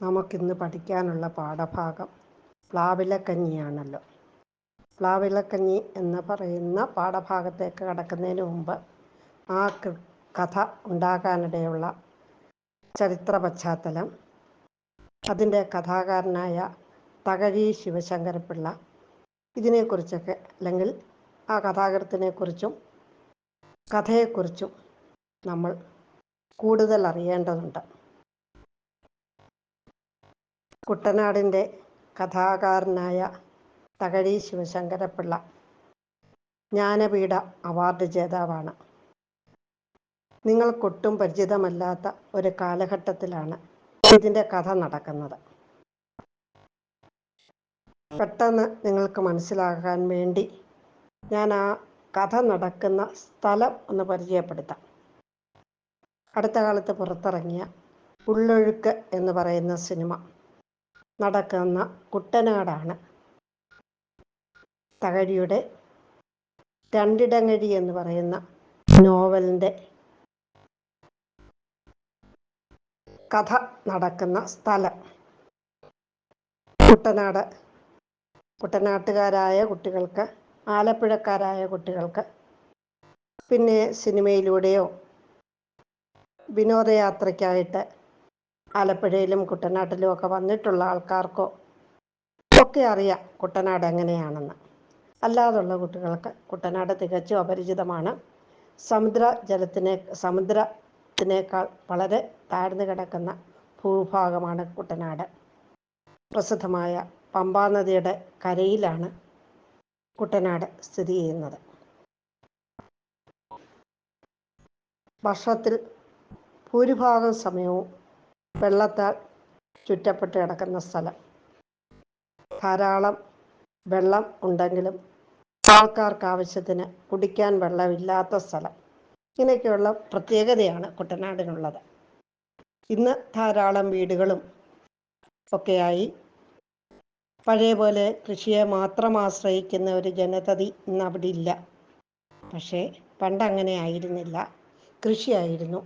നമുക്കിന്ന് പഠിക്കാനുള്ള പാഠഭാഗം പ്ലാവിലക്കഞ്ഞിയാണല്ലോ. പ്ലാവിലക്കഞ്ഞി എന്ന് പറയുന്ന പാഠഭാഗത്തേക്ക് കടക്കുന്നതിന് മുമ്പ് ആ കഥ ഉണ്ടാകാനിടയുള്ള ചരിത്ര പശ്ചാത്തലം, അതിൻ്റെ കഥാകാരനായ തകഴി ശിവശങ്കരപ്പിള്ള ഇതിനെക്കുറിച്ചൊക്കെ, അല്ലെങ്കിൽ ആ കഥാകൃത്തിനെക്കുറിച്ചും കഥയെക്കുറിച്ചും നമ്മൾ കൂടുതൽ അറിയേണ്ടതുണ്ട്. കുട്ടനാടിൻ്റെ കഥാകാരനായ തകഴി ശിവശങ്കരപ്പിള്ള ജ്ഞാനപീഠ അവാർഡ് ജേതാവാണ്. നിങ്ങൾക്കൊട്ടും പരിചിതമല്ലാത്ത ഒരു കാലഘട്ടത്തിലാണ് ഇതിൻ്റെ കഥ നടക്കുന്നത്. പെട്ടെന്ന് നിങ്ങൾക്ക് മനസ്സിലാകാൻ വേണ്ടി ഞാൻ ആ കഥ നടക്കുന്ന സ്ഥലം ഒന്ന് പരിചയപ്പെടുത്താം. അടുത്ത കാലത്ത് പുറത്തിറങ്ങിയ ഉള്ളൊഴുക്ക് എന്ന് പറയുന്ന സിനിമ നടക്കുന്ന കുട്ടനാടാണ് തകഴിയുടെ രണ്ടിടങ്ങഴി എന്ന് പറയുന്ന നോവലിൻ്റെ കഥ നടക്കുന്ന സ്ഥലം. കുട്ടനാട്ടുകാരായ കുട്ടികൾക്ക്, ആലപ്പുഴക്കാരായ കുട്ടികൾക്ക്, പിന്നെ സിനിമയിലൂടെയോ വിനോദയാത്രയ്ക്കായിട്ട് ആലപ്പുഴയിലും കുട്ടനാട്ടിലും ഒക്കെ വന്നിട്ടുള്ള ആൾക്കാർക്കോ ഒക്കെ അറിയാം കുട്ടനാട് എങ്ങനെയാണെന്ന്. അല്ലാതുള്ള കുട്ടികൾക്ക് കുട്ടനാട് തികച്ചും അപരിചിതമാണ്. സമുദ്രത്തിനേക്കാൾ വളരെ താഴ്ന്നു കിടക്കുന്ന ഭൂഭാഗമാണ് കുട്ടനാട്. പ്രസിദ്ധമായ പമ്പാ നദിയുടെ കരയിലാണ് കുട്ടനാട് സ്ഥിതി ചെയ്യുന്നത്. വർഷത്തിൽ ഭൂരിഭാഗം സമയവും വെള്ളത്താൽ ചുറ്റപ്പെട്ട് കിടക്കുന്ന സ്ഥലം. ധാരാളം വെള്ളം ഉണ്ടെങ്കിലും ആൾക്കാർക്ക് ആവശ്യത്തിന് കുടിക്കാൻ വെള്ളമില്ലാത്ത സ്ഥലം. ഇങ്ങനെയൊക്കെയുള്ള പ്രത്യേകതയാണ് കുട്ടനാടിനുള്ളത്. ഇന്ന് ധാരാളം വീടുകളും ഒക്കെയായി. പഴയ പോലെ കൃഷിയെ മാത്രം ആശ്രയിക്കുന്ന ഒരു ജനതതി ഇന്ന് അവിടെ ഇല്ല. പക്ഷേ പണ്ടങ്ങനെ ആയിരുന്നില്ല. കൃഷിയായിരുന്നു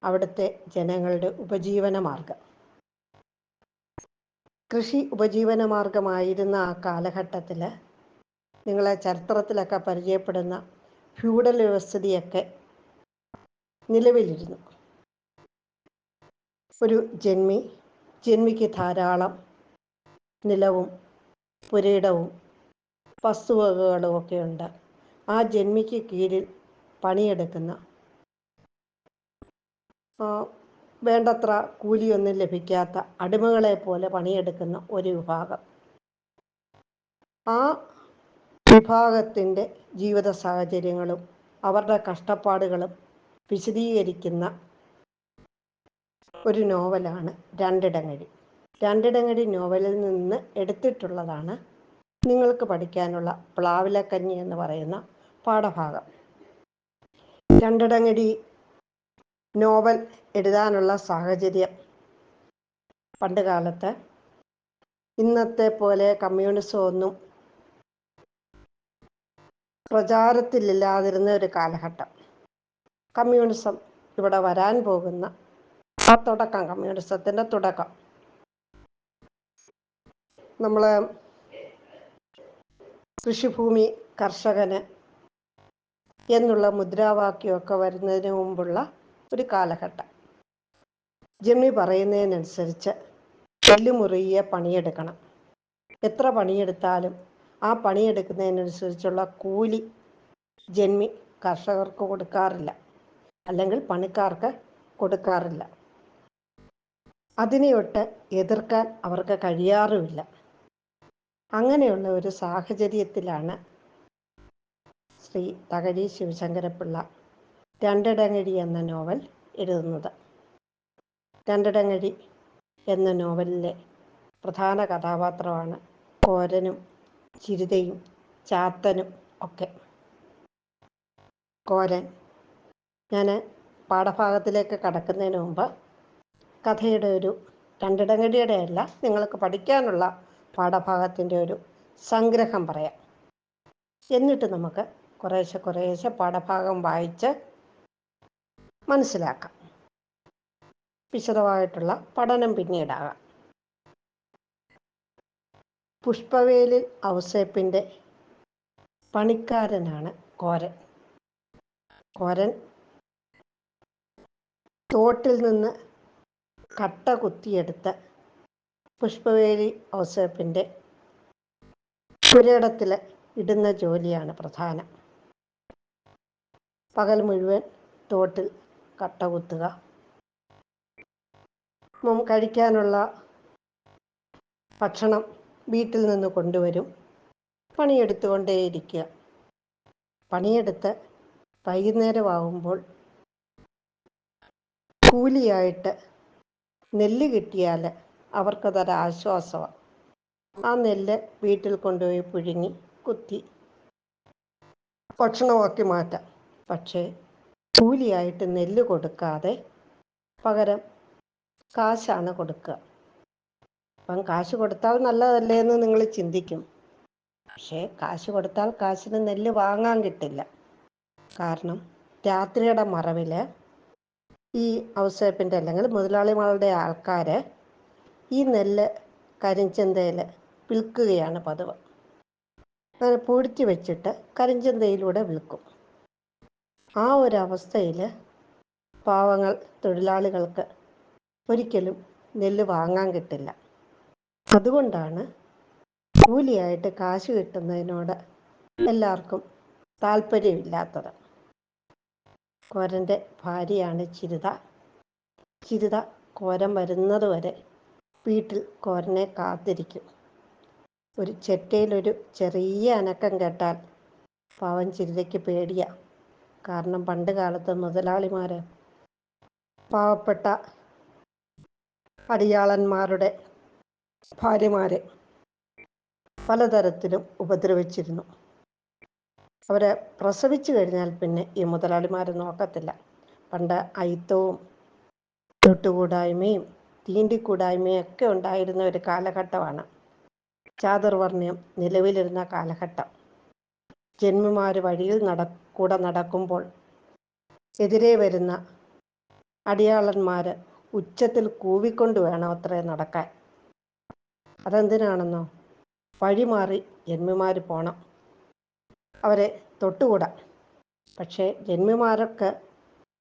അവിടുത്തെ ജനങ്ങളുടെ ഉപജീവന മാർഗം. കൃഷി ഉപജീവന മാർഗമായിരുന്ന ആ കാലഘട്ടത്തിൽ നിങ്ങളെ ചരിത്രത്തിലൊക്കെ പരിചയപ്പെടുന്ന ഫ്യൂഡൽ വ്യവസ്ഥിതിയൊക്കെ നിലവിലിരുന്നു. ഒരു ജന്മിക്ക് ധാരാളം നിലവും പുരയിടവും വസ്തുവകകളും ഒക്കെ ഉണ്ട്. ആ ജന്മിക്ക് കീഴിൽ പണിയെടുക്കുന്ന, വേണ്ടത്ര കൂലിയൊന്നും ലഭിക്കാത്ത അടിമകളെ പോലെ പണിയെടുക്കുന്ന ഒരു വിഭാഗം. ആ വിഭാഗത്തിൻ്റെ ജീവിത സാഹചര്യങ്ങളും അവരുടെ കഷ്ടപ്പാടുകളും വിശദീകരിക്കുന്ന ഒരു നോവലാണ് രണ്ടിടങ്ങഴി. രണ്ടിടങ്ങഴി നോവലിൽ നിന്ന് എടുത്തിട്ടുള്ളതാണ് നിങ്ങൾക്ക് പഠിക്കാനുള്ള പ്ലാവിലക്കഞ്ഞി എന്ന് പറയുന്ന പാഠഭാഗം. രണ്ടിടങ്ങഴി നോവൽ എഴുതാനുള്ള സാഹചര്യം, പണ്ട് കാലത്ത് ഇന്നത്തെ പോലെ കമ്മ്യൂണിസം ഒന്നും പ്രചാരത്തിലില്ലാതിരുന്ന ഒരു കാലഘട്ടം. കമ്മ്യൂണിസം ഇവിടെ വരാൻ പോകുന്ന ആ തുടക്കം, കമ്മ്യൂണിസത്തിൻ്റെ തുടക്കം. നമ്മൾ കൃഷിഭൂമി കർഷകന് എന്നുള്ള മുദ്രാവാക്യമൊക്കെ വരുന്നതിന് മുമ്പുള്ള ഒരു കാലഘട്ടം. ജന്മി പറയുന്നതിനനുസരിച്ച് എല്ലുമുറിയെ പണിയെടുക്കണം. എത്ര പണിയെടുത്താലും ആ പണിയെടുക്കുന്നതിനനുസരിച്ചുള്ള കൂലി ജന്മി കർഷകർക്ക് കൊടുക്കാറില്ല, അല്ലെങ്കിൽ പണിക്കാർക്ക് കൊടുക്കാറില്ല. അതിനെയൊട്ട് എതിർക്കാൻ അവർക്ക് കഴിയാറുമില്ല. അങ്ങനെയുള്ള ഒരു സാഹചര്യത്തിലാണ് ശ്രീ തകഴി ശിവശങ്കരപ്പിള്ള രണ്ടിടങ്ങഴി എന്ന നോവൽ എഴുതുന്നത്. രണ്ടിടങ്ങഴി എന്ന നോവലിലെ പ്രധാന കഥാപാത്രമാണ് കോരനും ചിരിതയും ചാത്തനും ഒക്കെ. കോരൻ, ഞാൻ പാഠഭാഗത്തിലേക്ക് കടക്കുന്നതിന് മുമ്പ് കഥയുടെ ഒരു, രണ്ടിടങ്ങഴിയുടെ അല്ല, നിങ്ങൾക്ക് പഠിക്കാനുള്ള പാഠഭാഗത്തിൻ്റെ ഒരു സംഗ്രഹം പറയാം. എന്നിട്ട് നമുക്ക് കുറേശ്ശെ പാഠഭാഗം വായിച്ച് മനസ്സിലാക്കാം. വിശദമായിട്ടുള്ള പഠനം പിന്നീടാകാം. പുഷ്പവേലിൽ ഔസേപ്പിൻ്റെ പണിക്കാരനാണ് കോരൻ. കോരൻ തോട്ടിൽ നിന്ന് കട്ട കുത്തിയെടുത്ത് പുഷ്പവേലി ഔസേപ്പിൻ്റെ പുരയിടത്തിൽ ഇടുന്ന ജോലിയാണ് പ്രധാനം. പകൽ മുഴുവൻ തോട്ടിൽ കട്ട കുത്തുക, കഴിക്കാനുള്ള ഭക്ഷണം വീട്ടിൽ നിന്ന് കൊണ്ടുവരും, പണിയെടുത്തുകൊണ്ടേയിരിക്കുക. പണിയെടുത്ത് വൈകുന്നേരമാകുമ്പോൾ കൂലിയായിട്ട് നെല്ല് കിട്ടിയാൽ അവർക്കതൊരാശ്വാസമാണ്. ആ നെല്ല് വീട്ടിൽ കൊണ്ടുപോയി പുഴുങ്ങി കുത്തി ഭക്ഷണമാക്കി മാറ്റാം. പക്ഷേ കൂലിയായിട്ട് നെല്ല് കൊടുക്കാതെ പകരം കാശാണ് കൊടുക്കുക. അപ്പം കാശ് കൊടുത്താൽ നല്ലതല്ലേ എന്ന് നിങ്ങൾ ചിന്തിക്കും. പക്ഷേ കാശ് കൊടുത്താൽ കാശിന് നെല്ല് വാങ്ങാൻ കിട്ടില്ല. കാരണം രാത്രിയുടെ മറവിൽ ഈ ഔസേപ്പിൻ്റെ അല്ലെങ്കിൽ മുതലാളിമാരുടെ ആൾക്കാർ ഈ നെല്ല് കരിഞ്ചന്തയിൽ വിൽക്കുകയാണ് പതിവ്. അങ്ങനെ പൂഴ്ത്തി വെച്ചിട്ട് കരിഞ്ചന്തയിലൂടെ വിൽക്കും. ആ ഒരവസ്ഥയിൽ പാവങ്ങൾ തൊഴിലാളികൾക്ക് ഒരിക്കലും നെല്ല് വാങ്ങാൻ കിട്ടില്ല. അതുകൊണ്ടാണ് കൂലിയായിട്ട് കാശ് കിട്ടുന്നതിനോട് എല്ലാവർക്കും താല്പര്യമില്ലാത്തത്. കോരൻ്റെ ഭാര്യയാണ് ചിരിത. ചിരിത കോരൻ വരുന്നത് വരെ വീട്ടിൽ കോരനെ കാത്തിരിക്കും. ഒരു ചെറ്റയിലൊരു ചെറിയ അനക്കം കേട്ടാൽ പാവം ചിരിതയ്ക്ക് പേടിയാണ്. കാരണം പണ്ട് കാലത്ത് മുതലാളിമാർ പാവപ്പെട്ട അടിയാളന്മാരുടെ ഭാര്യമാരെ പലതരത്തിലും ഉപദ്രവിച്ചിരുന്നു. അവരെ പ്രസവിച്ചു കഴിഞ്ഞാൽ പിന്നെ ഈ മുതലാളിമാർ നോക്കത്തില്ല. പണ്ട് അയിത്തവും തൊട്ടുകൂടായ്മയും തീണ്ടിക്കൂടായ്മയും ഒക്കെ ഉണ്ടായിരുന്ന ഒരു കാലഘട്ടമാണ് ചാതുർവർണ്ണ്യം നിലവിലിരുന്ന കാലഘട്ടം. ജന്മിമാർ വഴിയിൽ കൂടെ നടക്കുമ്പോൾ എതിരെ വരുന്ന അടിയാളന്മാർ ഉച്ചത്തിൽ കൂവിക്കൊണ്ട് വേണം അത്രയും നടക്കാൻ. അതെന്തിനാണെന്നോ, വഴിമാറി ജന്മിമാർ പോണം, അവരെ തൊട്ടുകൂടാ. പക്ഷേ ജന്മിമാരൊക്കെ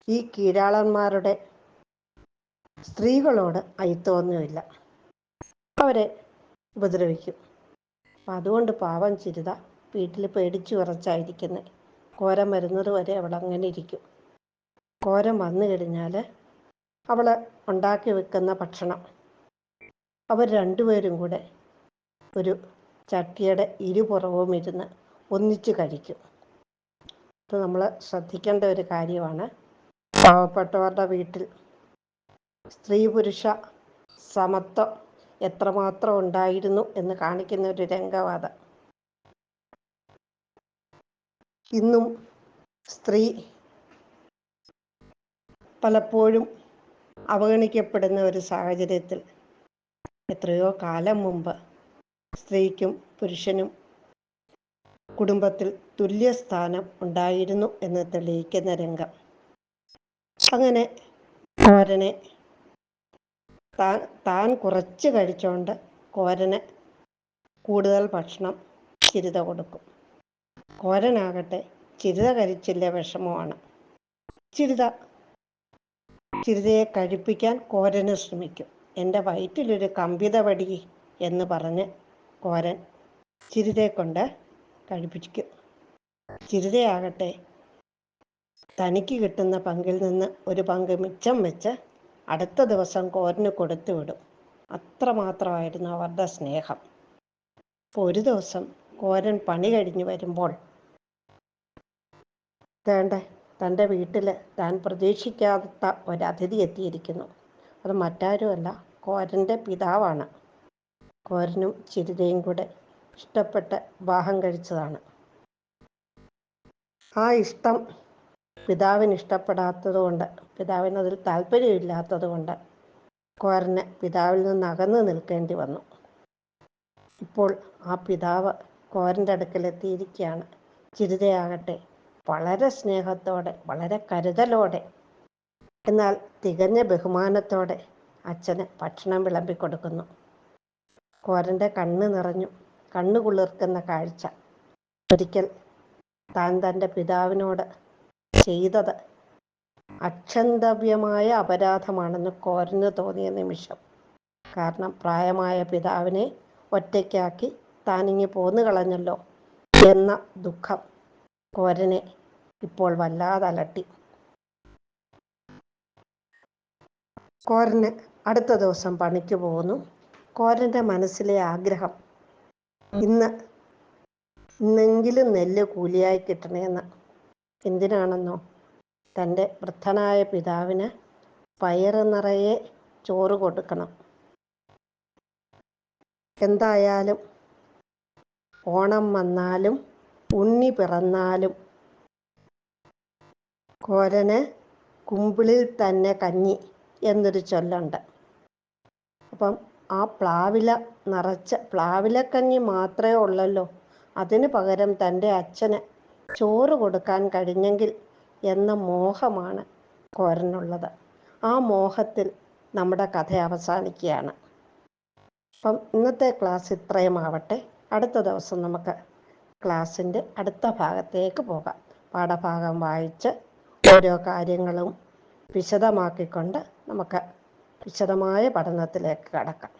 ഈ കീഴാളന്മാരുടെ സ്ത്രീകളോട് അയിത്തമൊന്നുമില്ല, അവരെ ഉപദ്രവിക്കും. അപ്പം അതുകൊണ്ട് പാവം ചിരിത വീട്ടിൽ പേടിച്ചു വിറച്ചായിരിക്കുന്നത്. കോരൻ വരുന്നത് വരെ അവൾ അങ്ങനെ ഇരിക്കും. കോരൻ വന്നു കഴിഞ്ഞാൽ അവൾ ഉണ്ടാക്കി വെക്കുന്ന ഭക്ഷണം അവർ രണ്ടുപേരും കൂടെ ഒരു ചട്ടിയുടെ ഇരുപുറവും ഇരുന്ന് ഒന്നിച്ച് കഴിക്കും. ഇത് നമ്മൾ ശ്രദ്ധിക്കേണ്ട ഒരു കാര്യമാണ്. പാവപ്പെട്ടവരുടെ വീട്ടിൽ സ്ത്രീ പുരുഷ സമത്വം എത്രമാത്രം ഉണ്ടായിരുന്നു എന്ന് കാണിക്കുന്ന ഒരു രംഗവാദം. ഇന്നും സ്ത്രീ പലപ്പോഴും അവഗണിക്കപ്പെടുന്ന ഒരു സാഹചര്യത്തിൽ എത്രയോ കാലം മുമ്പ് സ്ത്രീക്കും പുരുഷനും കുടുംബത്തിൽ തുല്യസ്ഥാനം ഉണ്ടായിരുന്നു എന്ന് തെളിയിക്കുന്ന രംഗം. അങ്ങനെ കോരനെ താൻ കുറച്ച് കഴിച്ചുകൊണ്ട് കോരന് കൂടുതൽ ഭക്ഷണം ചിരിത കൊടുക്കും. കോരനാകട്ടെ ചിരിത കഴിച്ചില്ല വിഷമമാണ്. ചിരിതയെ കഴിപ്പിക്കാൻ കോരന് ശ്രമിക്കും. എൻ്റെ വയറ്റിലൊരു കമ്പിത പടി എന്ന് പറഞ്ഞ് കോരൻ ചിരിതയെ കൊണ്ട് കഴിപ്പിക്കും. ചിരിതയാകട്ടെ തനിക്ക് കിട്ടുന്ന പങ്കിൽ നിന്ന് ഒരു പങ്ക് മിച്ചം വെച്ച് അടുത്ത ദിവസം കോരന് കൊടുത്തു വിടും. അത്രമാത്രമായിരുന്നു അവരുടെ സ്നേഹം. അപ്പോൾ ഒരു ദിവസം കോരൻ പണി കഴിഞ്ഞ് വരുമ്പോൾ തൻ്റെ വീട്ടിൽ താൻ പ്രതീക്ഷിക്കാത്ത ഒരതിഥി എത്തിയിരിക്കുന്നു. അത് മറ്റാരുമല്ല, കോരൻ്റെ പിതാവാണ്. കോരനും ചിരിതയും കൂടെ ഇഷ്ടപ്പെട്ട് വിവാഹം കഴിച്ചതാണ്. ആ ഇഷ്ടം പിതാവിന് ഇഷ്ടപ്പെടാത്തത് കൊണ്ട്, പിതാവിനതിൽ താല്പര്യമില്ലാത്തത് കൊണ്ട് കോരന് പിതാവിൽ നിന്ന് അകന്നു നിൽക്കേണ്ടി വന്നു. ഇപ്പോൾ ആ പിതാവ് കോരൻ്റെ അടുക്കലെത്തിയിരിക്കുകയാണ്. ചിരിതയാകട്ടെ വളരെ സ്നേഹത്തോടെ, വളരെ കരുതലോടെ, എന്നാൽ തികഞ്ഞ ബഹുമാനത്തോടെ അച്ഛന് ഭക്ഷണം വിളമ്പിക്കൊടുക്കുന്നു. കോരൻ്റെ കണ്ണ് നിറഞ്ഞു. കണ്ണുകുളിർക്കുന്ന കാഴ്ച. ഒരിക്കൽ താൻ തൻ്റെ പിതാവിനോട് ചെയ്തത് അക്ഷന്തവ്യമായ അപരാധമാണെന്ന് കോരന് തോന്നിയ നിമിഷം. കാരണം പ്രായമായ പിതാവിനെ ഒറ്റയ്ക്കാക്കി താനിങ്ങി പോന്നു കളഞ്ഞല്ലോ എന്ന ദുഃഖം കോരനെ ഇപ്പോൾ വല്ലാതെ അലട്ടി. കോരന് അടുത്ത ദിവസം പണിക്ക് പോകുന്നു. കോരൻ്റെ മനസ്സിലെ ആഗ്രഹം ഇന്നെങ്കിലും നെല്ല് കൂലിയായി കിട്ടണമെന്ന്. എന്തിനാണെന്നോ? തൻ്റെ വൃദ്ധനായ പിതാവിന് പയറ് നിറയെ ചോറ് കൊടുക്കണം. എന്തായാലും ഓണം വന്നാലും ഉണ്ണി പിറന്നാലും കോരന് കുമ്പിളിൽ തന്നെ കഞ്ഞി എന്നൊരു ചൊല്ലുണ്ട്. അപ്പം ആ പ്ലാവില നിറച്ച പ്ലാവിലക്കഞ്ഞി മാത്രമേ ഉള്ളല്ലോ, അതിന് പകരം തൻ്റെ അച്ഛന് ചോറ് കൊടുക്കാൻ കഴിഞ്ഞെങ്കിൽ എന്ന മോഹമാണ് കോരനുള്ളത്. ആ മോഹത്തിൽ നമ്മുടെ കഥ അവസാനിക്കുകയാണ്. അപ്പം ഇന്നത്തെ ക്ലാസ് ഇത്രയുമാവട്ടെ. അടുത്ത ദിവസം നമുക്ക് ക്ലാസ്സിൻ്റെ അടുത്ത ഭാഗത്തേക്ക് പോകാം. പാഠഭാഗം വായിച്ച് ഓരോ കാര്യങ്ങളും വിശദമാക്കിക്കൊണ്ട് നമുക്ക് വിശദമായ പഠനത്തിലേക്ക് കടക്കാം.